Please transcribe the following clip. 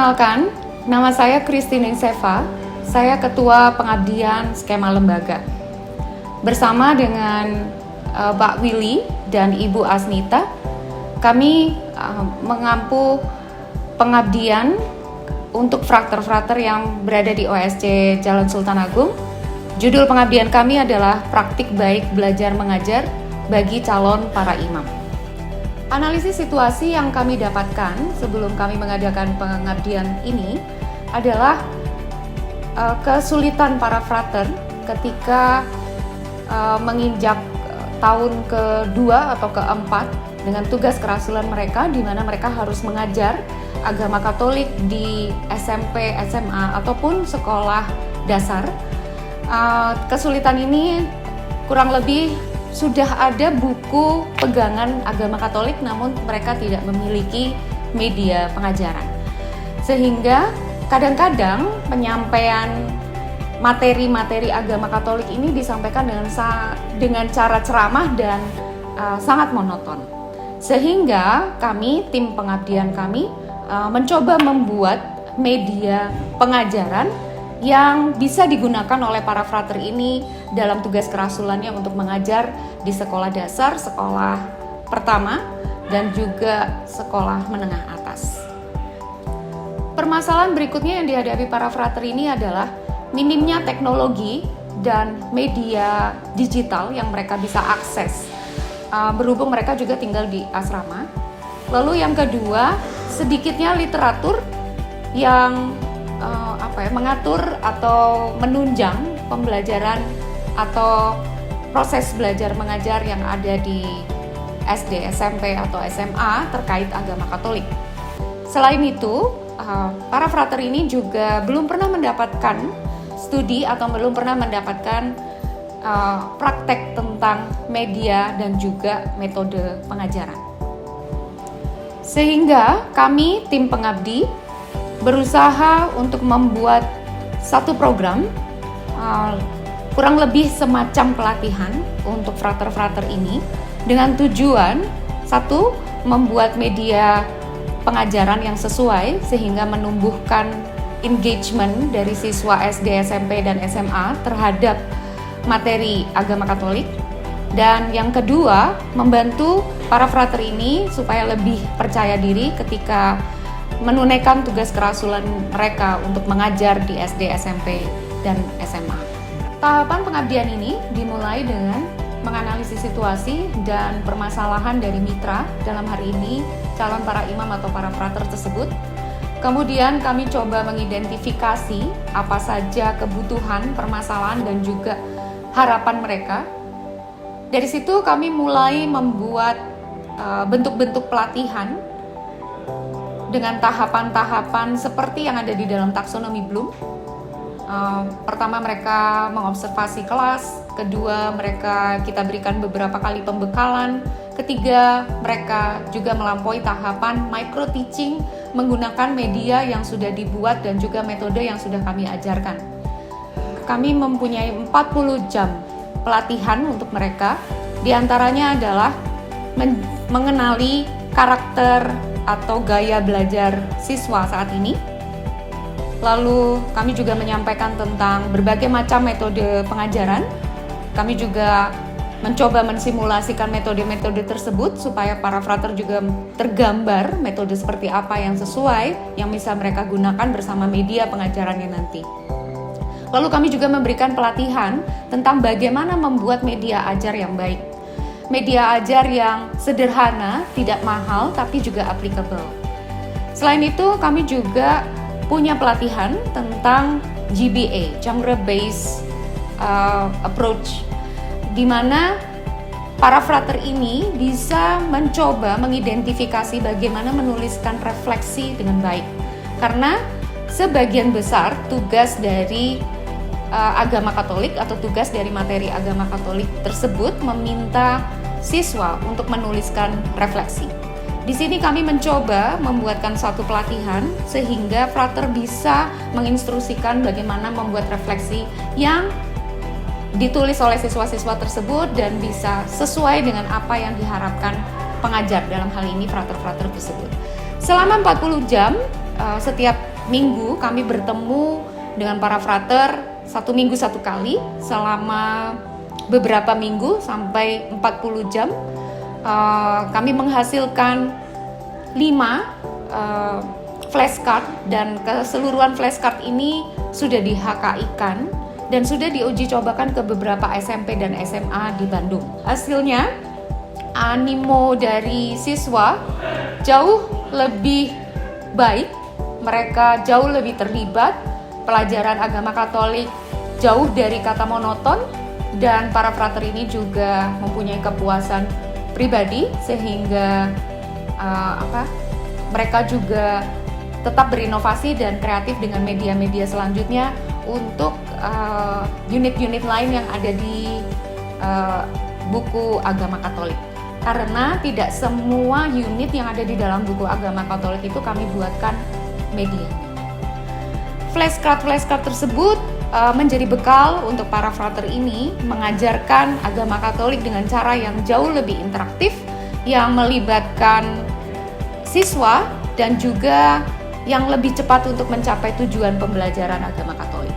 Perkenalkan, nama saya Christine Seva. Saya Ketua Pengabdian Skema Lembaga. Bersama dengan Pak Willy dan Ibu Asnita, kami mengampu pengabdian untuk frater-frater yang berada di OSC Jalan Sultan Agung. Judul pengabdian kami adalah Praktik Baik Belajar Mengajar bagi Calon Para Imam. Analisis situasi yang kami dapatkan sebelum kami mengadakan pengabdian ini adalah kesulitan para frater ketika menginjak tahun kedua atau keempat dengan tugas kerasulan mereka, di mana mereka harus mengajar agama Katolik di SMP, SMA ataupun sekolah dasar. Kesulitan ini kurang lebih sudah ada buku pegangan agama Katolik, namun mereka tidak memiliki media pengajaran. Sehingga kadang-kadang penyampaian materi-materi agama Katolik ini disampaikan dengan cara ceramah dan sangat monoton. Sehingga kami, tim pengabdian kami, mencoba membuat media pengajaran yang bisa digunakan oleh para frater ini dalam tugas kerasulannya untuk mengajar di sekolah dasar, sekolah pertama, dan juga sekolah menengah atas. Permasalahan berikutnya yang dihadapi para frater ini adalah minimnya teknologi dan media digital yang mereka bisa akses. Berhubung mereka juga tinggal di asrama. Lalu yang kedua, sedikitnya literatur yang mengatur atau menunjang pembelajaran atau proses belajar mengajar yang ada di SD, SMP, atau SMA terkait agama Katolik. Selain itu, para frater ini juga belum pernah mendapatkan studi atau belum pernah mendapatkan praktek tentang media dan juga metode pengajaran. Sehingga kami, tim pengabdi, berusaha untuk membuat satu program kurang lebih semacam pelatihan untuk frater-frater ini dengan tujuan satu, membuat media pengajaran yang sesuai sehingga menumbuhkan engagement dari siswa SD, SMP, dan SMA terhadap materi agama Katolik. Dan yang kedua, membantu para frater ini supaya lebih percaya diri ketika menunaikan tugas kerasulan mereka untuk mengajar di SD, SMP, dan SMA. Tahapan pengabdian ini dimulai dengan menganalisis situasi dan permasalahan dari mitra, dalam hari ini calon para imam atau para frater tersebut. Kemudian kami coba mengidentifikasi apa saja kebutuhan, permasalahan, dan juga harapan mereka. Dari situ kami mulai membuat bentuk-bentuk pelatihan dengan tahapan-tahapan seperti yang ada di dalam taksonomi Bloom. Pertama, mereka mengobservasi kelas. Kedua, kita berikan beberapa kali pembekalan. Ketiga, mereka juga melampaui tahapan micro teaching menggunakan media yang sudah dibuat dan juga metode yang sudah kami ajarkan. Kami mempunyai 40 jam pelatihan untuk mereka. Di antaranya adalah mengenali karakter atau gaya belajar siswa saat ini. Lalu kami juga menyampaikan tentang berbagai macam metode pengajaran. Kami juga mencoba mensimulasikan metode-metode tersebut supaya para frater juga tergambar metode seperti apa yang sesuai yang bisa mereka gunakan bersama media pengajarannya nanti. Lalu kami juga memberikan pelatihan tentang bagaimana membuat media ajar yang baik. Media ajar yang sederhana, tidak mahal, tapi juga applicable. Selain itu, kami juga punya pelatihan tentang GBA, Genre Based Approach, di mana para frater ini bisa mencoba mengidentifikasi bagaimana menuliskan refleksi dengan baik. Karena sebagian besar tugas dari agama Katolik atau tugas dari materi agama Katolik tersebut meminta siswa untuk menuliskan refleksi. Di sini kami mencoba membuatkan satu pelatihan sehingga frater bisa menginstruksikan bagaimana membuat refleksi yang ditulis oleh siswa-siswa tersebut dan bisa sesuai dengan apa yang diharapkan pengajar, dalam hal ini frater-frater tersebut. Selama 40 jam setiap minggu kami bertemu dengan para frater 1 minggu 1 kali selama beberapa minggu sampai 40 jam. Kami menghasilkan 5 flashcard dan keseluruhan flashcard ini sudah di HKI-kan dan sudah diuji cobakan ke beberapa SMP dan SMA di Bandung. Hasilnya animo dari siswa jauh lebih baik, mereka jauh lebih terlibat, pelajaran agama Katolik jauh dari kata monoton, dan para frater ini juga mempunyai kepuasan pribadi sehingga mereka juga tetap berinovasi dan kreatif dengan media-media selanjutnya untuk unit-unit lain yang ada di buku agama Katolik. Karena tidak semua unit yang ada di dalam buku agama Katolik itu kami buatkan media. Flashcard tersebut menjadi bekal untuk para frater ini mengajarkan agama Katolik dengan cara yang jauh lebih interaktif, yang melibatkan siswa dan juga yang lebih cepat untuk mencapai tujuan pembelajaran agama Katolik.